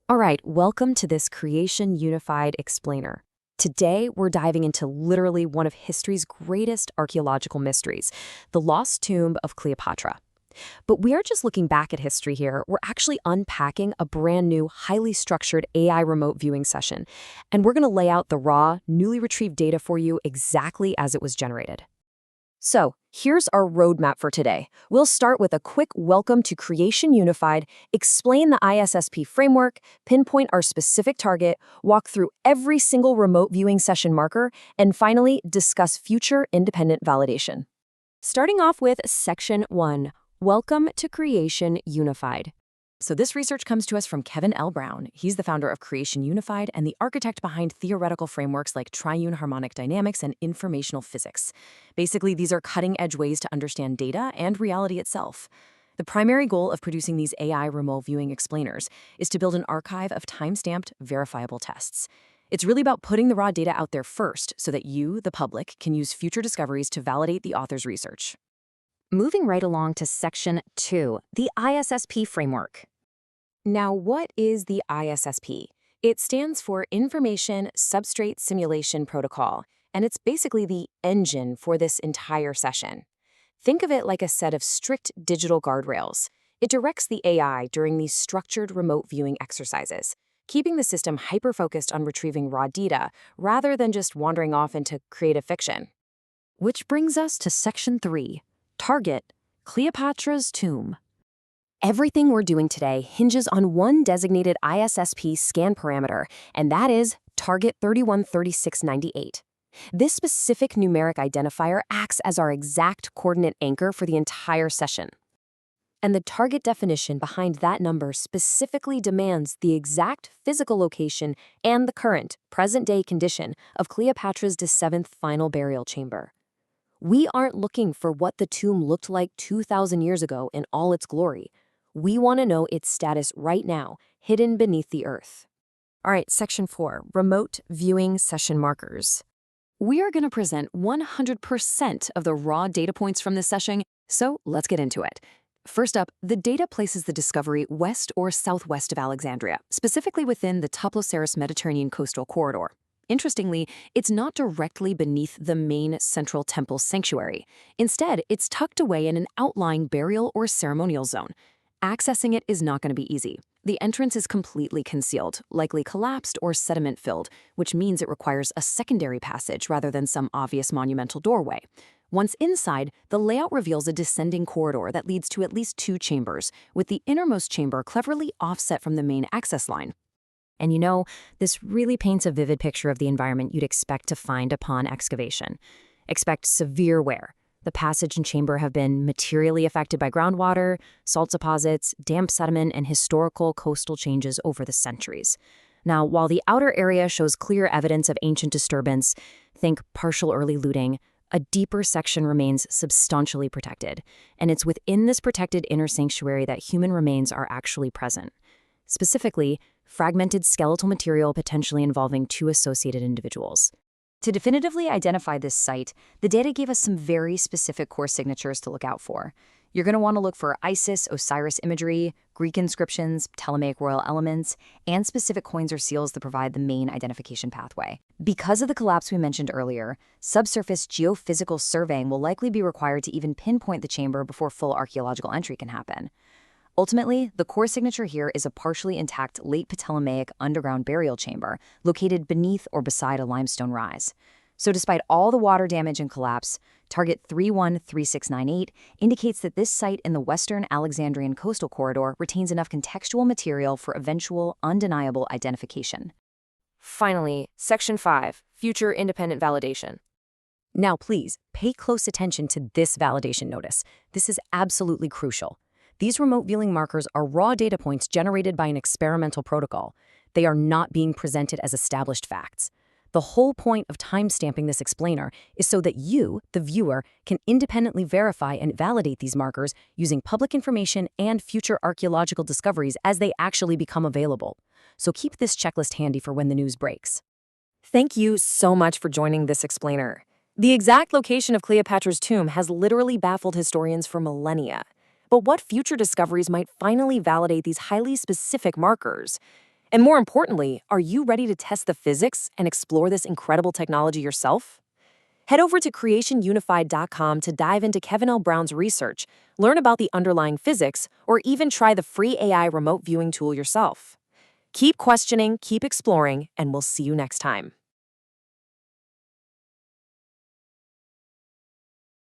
All right, welcome to this Creation Unified Explainer. Today, we're diving into literally one of history's greatest archaeological mysteries, the lost tomb of Cleopatra. But we aren't just looking back at history here, we're actually unpacking a brand new, highly structured AI remote viewing session. And we're going to lay out the raw, newly retrieved data for you exactly as it was generated. So, here's our roadmap for today. We'll start with a quick welcome to Creation Unified, explain the ISSP framework, pinpoint our specific target, walk through every single remote viewing session marker, and finally, discuss future independent validation. Starting off with Section 1, Welcome to Creation Unified. So this research comes to us from Kevin L. Brown. He's the founder of Creation Unified and the architect behind theoretical frameworks like triune harmonic dynamics and informational physics. Basically, these are cutting-edge ways to understand data and reality itself. The primary goal of producing these AI remote viewing explainers is to build an archive of time-stamped, verifiable tests. It's really about putting the raw data out there first so that you, the public, can use future discoveries to validate the author's research. Moving right along to Section 2, the ISSP framework. Now, what is the ISSP? It stands for Information Substrate Simulation Protocol, and it's basically the engine for this entire session. Think of it like a set of strict digital guardrails. It directs the AI during these structured remote viewing exercises, keeping the system hyper-focused on retrieving raw data rather than just wandering off into creative fiction. Which brings us to Section 3. Target, Cleopatra's tomb. Everything we're doing today hinges on one designated ISSP scan parameter, and that is target 313698. This specific numeric identifier acts as our exact coordinate anchor for the entire session. And the target definition behind that number specifically demands the exact physical location and the current, present-day condition of Cleopatra's seventh final burial chamber. We aren't looking for what the tomb looked like 2,000 years ago in all its glory. We want to know its status right now, hidden beneath the earth. All right, Section 4, Remote Viewing Session Markers. We are going to present 100% of the raw data points from this session, so let's get into it. First up, the data places the discovery west or southwest of Alexandria, specifically within the Taposiris Mediterranean coastal corridor. Interestingly, it's not directly beneath the main central temple sanctuary. Instead, it's tucked away in an outlying burial or ceremonial zone. Accessing it is not going to be easy. The entrance is completely concealed, likely collapsed or sediment-filled, which means it requires a secondary passage rather than some obvious monumental doorway. Once inside, the layout reveals a descending corridor that leads to at least 2 chambers, with the innermost chamber cleverly offset from the main access line. And you know, this really paints a vivid picture of the environment you'd expect to find upon excavation. Expect severe wear. The passage and chamber have been materially affected by groundwater, salt deposits, damp sediment, and historical coastal changes over the centuries. Now, while the outer area shows clear evidence of ancient disturbance, think partial early looting, a deeper section remains substantially protected. And it's within this protected inner sanctuary that human remains are actually present. Specifically, fragmented skeletal material potentially involving 2 associated individuals. To definitively identify this site, the data gave us some very specific core signatures to look out for. You're going to want to look for Isis, Osiris imagery, Greek inscriptions, Ptolemaic royal elements, and specific coins or seals that provide the main identification pathway. Because of the collapse we mentioned earlier, subsurface geophysical surveying will likely be required to even pinpoint the chamber before full archaeological entry can happen. Ultimately, the core signature here is a partially intact late Ptolemaic underground burial chamber located beneath or beside a limestone rise. So despite all the water damage and collapse, target 313698 indicates that this site in the western Alexandrian coastal corridor retains enough contextual material for eventual, undeniable identification. Finally, Section 5, Future Independent Validation. Now please, pay close attention to this validation notice. This is absolutely crucial. These remote viewing markers are raw data points generated by an experimental protocol. They are not being presented as established facts. The whole point of timestamping this explainer is so that you, the viewer, can independently verify and validate these markers using public information and future archaeological discoveries as they actually become available. So keep this checklist handy for when the news breaks. Thank you so much for joining this explainer. The exact location of Cleopatra's tomb has literally baffled historians for millennia. But what future discoveries might finally validate these highly specific markers? And more importantly, are you ready to test the physics and explore this incredible technology yourself? Head over to creationunified.com to dive into Kevin L. Brown's research, learn about the underlying physics, or even try the free AI remote viewing tool yourself. Keep questioning, keep exploring, and we'll see you next time.